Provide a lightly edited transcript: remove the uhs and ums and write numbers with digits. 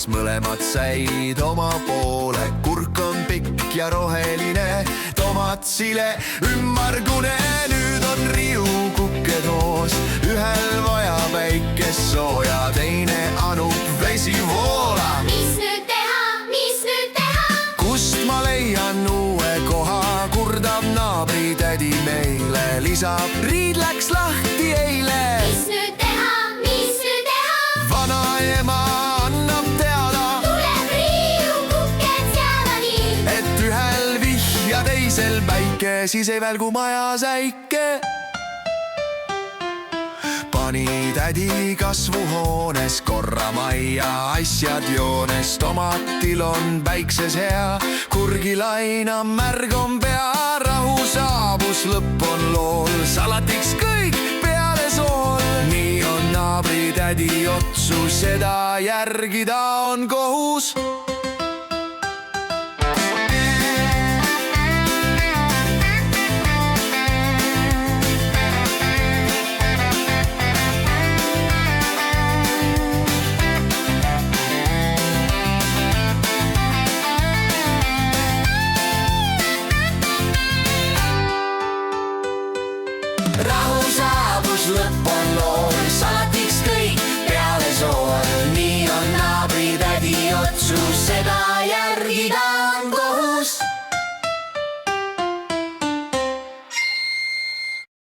kes mõlemad said oma poole. Kurk on pikk ja roheline, tomat sile, ümmargune. Nüüd on riiukuketoos, ühel vaja päikest sooja, teine anub vesi voola. Mis nüüd teha, mis nüüd teha? Kust ma leian uue koha, kurdab naabritädi meile, lisab, riid läks lahti eile. Mis nüüd teha, mis nüüd teha? Vanaema annab teada, Tuleb riiukuked seada nii, et ühel vihja teisel päike, siis ei välgu maja säike. Pani tädi kasvuhoones korra majja asjad joones. Tomatil on päikses hea, kurgil aina märg on pea. Rahu saabus, lõpp on lool, salatiks kõik peale sool. Nii on naabritädi otsus, seda järgida on kohus.